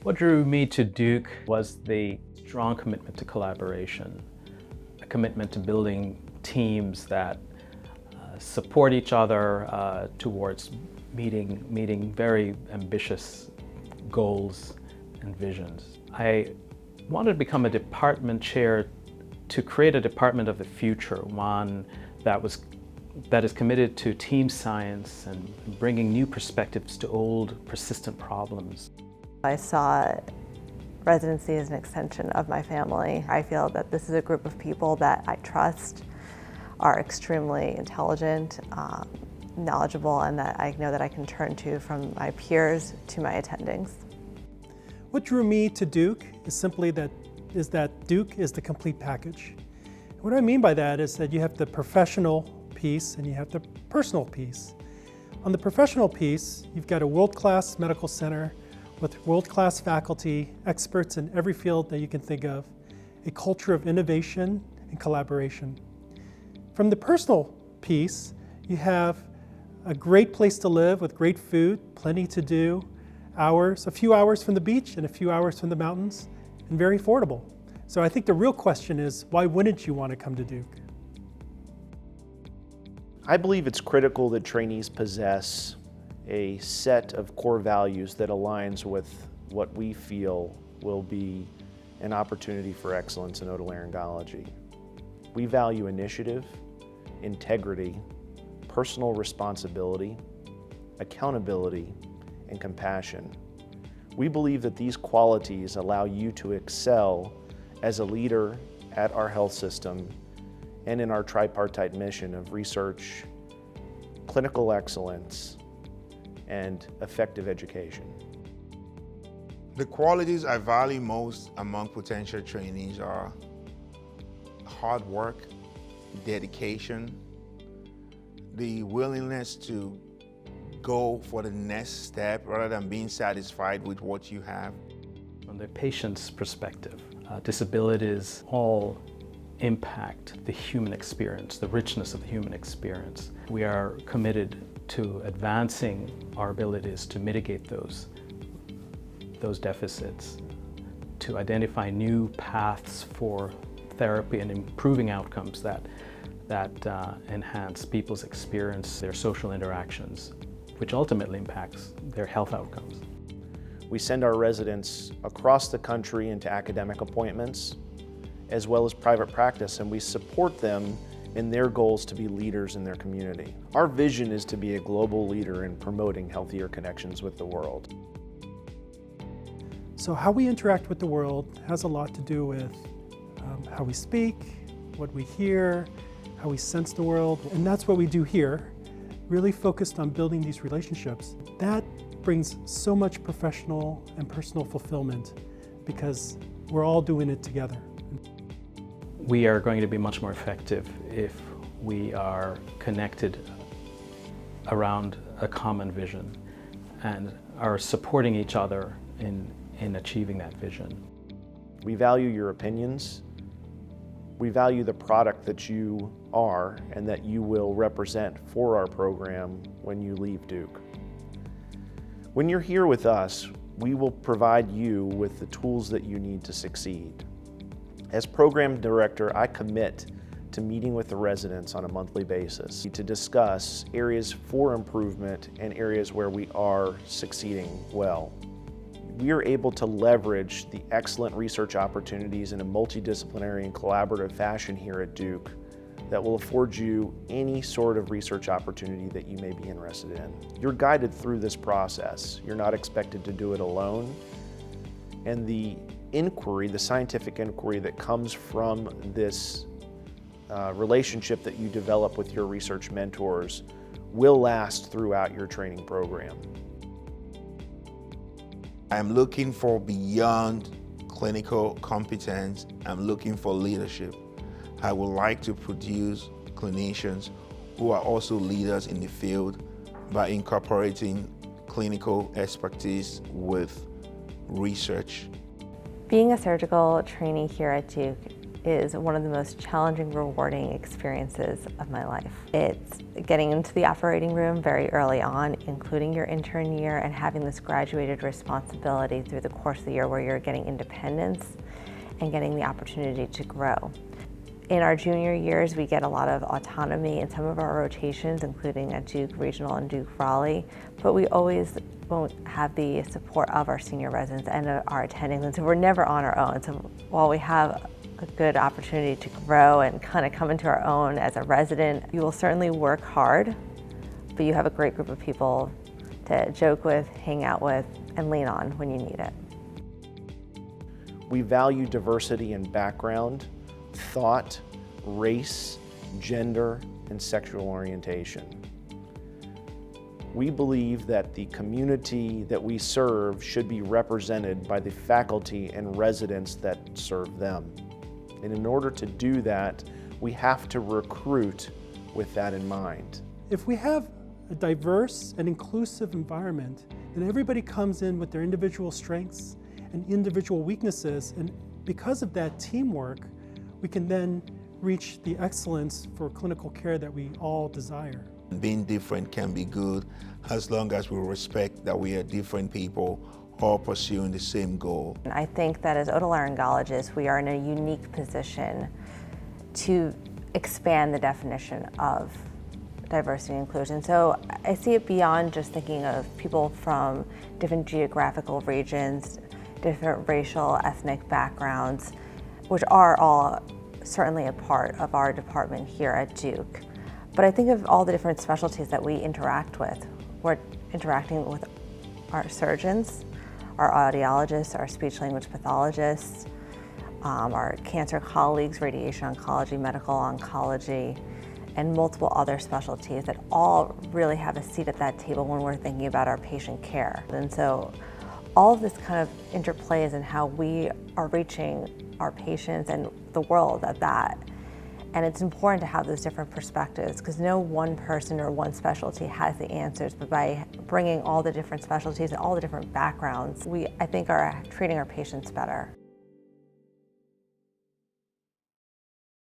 What drew me to Duke was the strong commitment to collaboration, a commitment to building teams that support each other towards meeting very ambitious goals and visions. I wanted to become a department chair to create a department of the future, one that is committed to team science and bringing new perspectives to old, persistent problems. I saw Residency as an extension of my family. I feel that this is a group of people that I trust, are extremely intelligent, knowledgeable, and that I know that I can turn to from my peers to my attendings. What drew me to Duke is simply that Duke is the complete package. What I mean by that is that you have the professional piece and you have the personal piece. On the professional piece, you've got a world-class medical center with world-class faculty, experts in every field that you can think of, a culture of innovation and collaboration. From the personal piece, you have a great place to live with great food, plenty to do, a few hours from the beach and a few hours from the mountains, and very affordable. So I think the real question is, why wouldn't you want to come to Duke? I believe it's critical that trainees possess a set of core values that aligns with what we feel will be an opportunity for excellence in otolaryngology. We value initiative, integrity, personal responsibility, accountability, and compassion. We believe that these qualities allow you to excel as a leader at our health system and in our tripartite mission of research, clinical excellence, and effective education. The qualities I value most among potential trainees are hard work, dedication, the willingness to go for the next step rather than being satisfied with what you have. From the patient's perspective, disabilities all impact the human experience, the richness of the human experience. We are committed to advancing our abilities to mitigate those deficits, to identify new paths for therapy and improving outcomes that enhance people's experience, their social interactions, which ultimately impacts their health outcomes. We send our residents across the country into academic appointments, as well as private practice, and we support them in their goals to be leaders in their community. Our vision is to be a global leader in promoting healthier connections with the world. So how we interact with the world has a lot to do with how we speak, what we hear, how we sense the world, and that's what we do here, really focused on building these relationships. That brings so much professional and personal fulfillment because we're all doing it together. We are going to be much more effective if we are connected around a common vision and are supporting each other in achieving that vision. We value your opinions. We value the product that you are and that you will represent for our program when you leave Duke. When you're here with us, we will provide you with the tools that you need to succeed. As program director, I commit to meeting with the residents on a monthly basis to discuss areas for improvement and areas where we are succeeding well. We are able to leverage the excellent research opportunities in a multidisciplinary and collaborative fashion here at Duke that will afford you any sort of research opportunity that you may be interested in. You're guided through this process. You're not expected to do it alone. And the inquiry, the scientific inquiry that comes from this relationship that you develop with your research mentors will last throughout your training program. I'm looking for beyond clinical competence. I'm looking for leadership. I would like to produce clinicians who are also leaders in the field by incorporating clinical expertise with research. Being a surgical trainee here at Duke is one of the most challenging, rewarding experiences of my life. It's getting into the operating room very early on, including your intern year, and having this graduated responsibility through the course of the year where you're getting independence and getting the opportunity to grow. In our junior years, we get a lot of autonomy in some of our rotations, including at Duke Regional and Duke Raleigh, but we always won't have the support of our senior residents and our attendings, and so we're never on our own. So while we have a good opportunity to grow and kind of come into our own as a resident, you will certainly work hard, but you have a great group of people to joke with, hang out with, and lean on when you need it. We value diversity in background, thought, race, gender, and sexual orientation. We believe that the community that we serve should be represented by the faculty and residents that serve them. And in order to do that, we have to recruit with that in mind. If we have a diverse and inclusive environment, then everybody comes in with their individual strengths and individual weaknesses, and because of that teamwork, we can then reach the excellence for clinical care that we all desire. Being different can be good as long as we respect that we are different people all pursuing the same goal. I think that as otolaryngologists, we are in a unique position to expand the definition of diversity and inclusion. So I see it beyond just thinking of people from different geographical regions, different racial, ethnic backgrounds, which are all certainly a part of our department here at Duke. But I think of all the different specialties that we interact with. We're interacting with our surgeons, our audiologists, our speech-language pathologists, our cancer colleagues, radiation oncology, medical oncology, and multiple other specialties that all really have a seat at that table when we're thinking about our patient care. And so all of this kind of interplays in how we are reaching our patients and the world at that. And it's important to have those different perspectives because no one person or one specialty has the answers, but by bringing all the different specialties and all the different backgrounds, we, I think, are treating our patients better.